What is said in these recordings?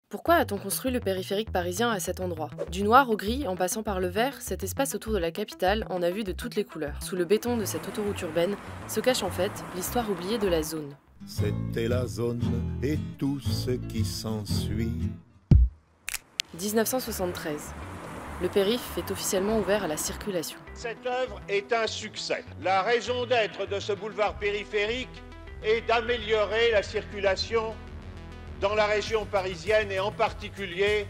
Pourquoi a-t-on construit le périphérique parisien à cet endroit? Du noir au gris, en passant par le vert, cet espace autour de la capitale en a vu de toutes les couleurs. Sous le béton de cette autoroute urbaine se cache en fait l'histoire oubliée de la zone. C'était la zone et tout ce qui s'ensuit. 1973. Le périph' est officiellement ouvert à la circulation. Cette œuvre est un succès. La raison d'être de ce boulevard périphérique est d'améliorer la circulation dans la région parisienne et en particulier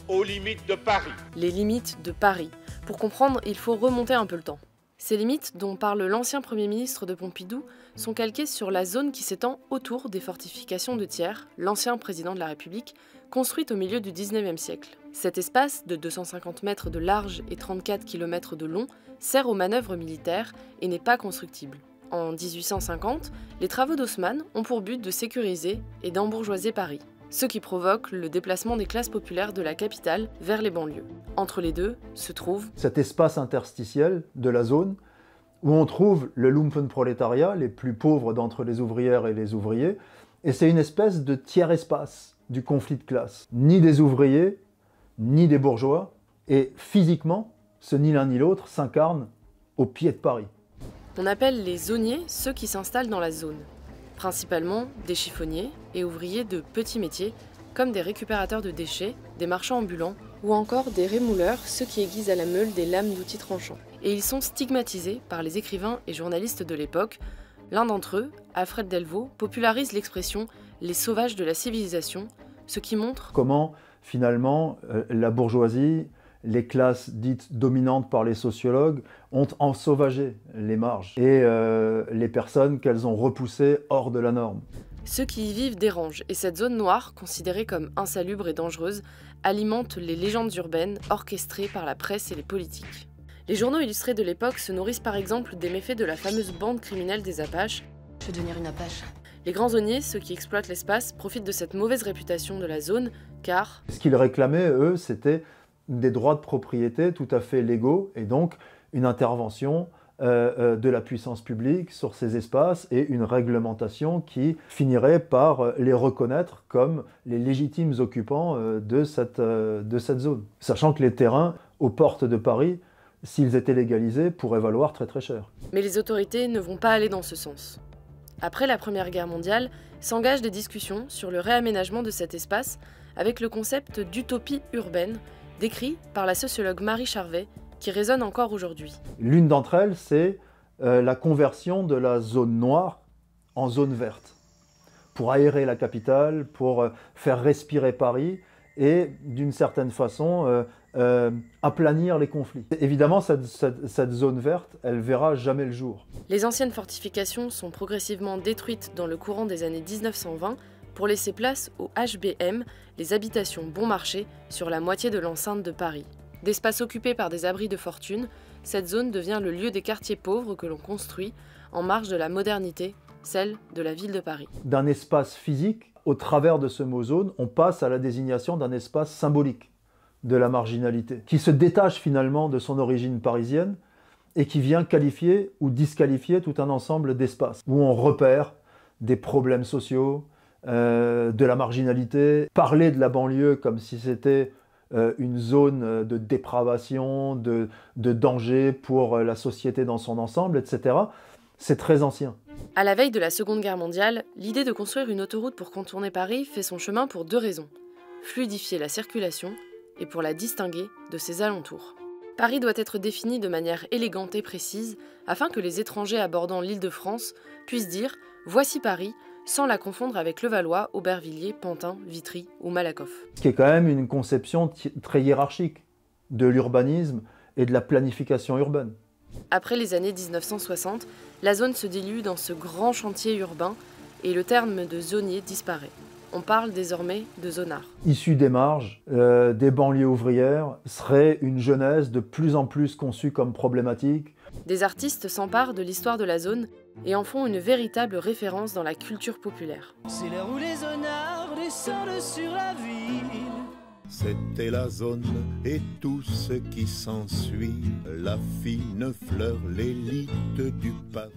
aux limites de Paris. Les limites de Paris. Pour comprendre, il faut remonter un peu le temps. Ces limites, dont parle l'ancien Premier ministre de Pompidou, sont calquées sur la zone qui s'étend autour des fortifications de Thiers, l'ancien président de la République, construite au milieu du 19e siècle. Cet espace, de 250 mètres de large et 34 km de long, sert aux manœuvres militaires et n'est pas constructible. En 1850, les travaux d'Haussmann ont pour but de sécuriser et d'embourgeoiser Paris, ce qui provoque le déplacement des classes populaires de la capitale vers les banlieues. Entre les deux se trouve cet espace interstitiel de la zone où on trouve le lumpenprolétariat, les plus pauvres d'entre les ouvrières et les ouvriers, et c'est une espèce de tiers-espace du conflit de classe. Ni des ouvriers, ni des bourgeois, et physiquement, ni l'un ni l'autre s'incarnent au pied de Paris. On appelle les zoniers ceux qui s'installent dans la zone, principalement des chiffonniers et ouvriers de petits métiers, comme des récupérateurs de déchets, des marchands ambulants ou encore des rémouleurs, ceux qui aiguisent à la meule des lames d'outils tranchants. Et ils sont stigmatisés par les écrivains et journalistes de l'époque. L'un d'entre eux, Alfred Delvaux, popularise l'expression « les sauvages de la civilisation », ce qui montre comment, finalement, la bourgeoisie, les classes dites dominantes par les sociologues, ont ensauvagé les marges et les personnes qu'elles ont repoussées hors de la norme. Ceux qui y vivent dérangent, et cette zone noire, considérée comme insalubre et dangereuse, alimente les légendes urbaines orchestrées par la presse et les politiques. Les journaux illustrés de l'époque se nourrissent par exemple des méfaits de la fameuse bande criminelle des Apaches. Je veux devenir une Apache. Les grands zoniers, ceux qui exploitent l'espace, profitent de cette mauvaise réputation de la zone, car ce qu'ils réclamaient, eux, c'était des droits de propriété tout à fait légaux, et donc une intervention de la puissance publique sur ces espaces et une réglementation qui finirait par les reconnaître comme les légitimes occupants de cette zone. Sachant que les terrains aux portes de Paris, s'ils étaient légalisés, pourraient valoir très très cher. Mais les autorités ne vont pas aller dans ce sens. Après la Première Guerre mondiale, s'engagent des discussions sur le réaménagement de cet espace avec le concept d'utopie urbaine, décrit par la sociologue Marie Charvet, qui résonne encore aujourd'hui. L'une d'entre elles, c'est la conversion de la zone noire en zone verte, pour aérer la capitale, pour faire respirer Paris et, d'une certaine façon, aplanir les conflits. Évidemment, cette zone verte, elle verra jamais le jour. Les anciennes fortifications sont progressivement détruites dans le courant des années 1920 pour laisser place aux HBM, les habitations bon marché, sur la moitié de l'enceinte de Paris. D'espace occupé par des abris de fortune, cette zone devient le lieu des quartiers pauvres que l'on construit en marge de la modernité, celle de la ville de Paris. D'un espace physique, au travers de ce mot zone, on passe à la désignation d'un espace symbolique de la marginalité, qui se détache finalement de son origine parisienne et qui vient qualifier ou disqualifier tout un ensemble d'espaces, où on repère des problèmes sociaux, de la marginalité, parler de la banlieue comme si c'était une zone de dépravation, de danger pour la société dans son ensemble, etc. C'est très ancien. À la veille de la Seconde Guerre mondiale, l'idée de construire une autoroute pour contourner Paris fait son chemin pour deux raisons. Fluidifier la circulation et pour la distinguer de ses alentours. Paris doit être défini de manière élégante et précise afin que les étrangers abordant l'Île-de-France puissent dire « Voici Paris », sans la confondre avec Levallois, Aubervilliers, Pantin, Vitry ou Malakoff. Ce qui est quand même une conception très hiérarchique de l'urbanisme et de la planification urbaine. Après les années 1960, la zone se dilue dans ce grand chantier urbain et le terme de zonier disparaît. On parle désormais de zonard. Issu des marges, des banlieues ouvrières, serait une jeunesse de plus en plus conçue comme problématique. Des artistes s'emparent de l'histoire de la zone et en font une véritable référence dans la culture populaire. C'est l'heure où les zonards descendent sur la ville. C'était la zone et tout ce qui s'ensuit, la fine fleur, l'élite du pavé.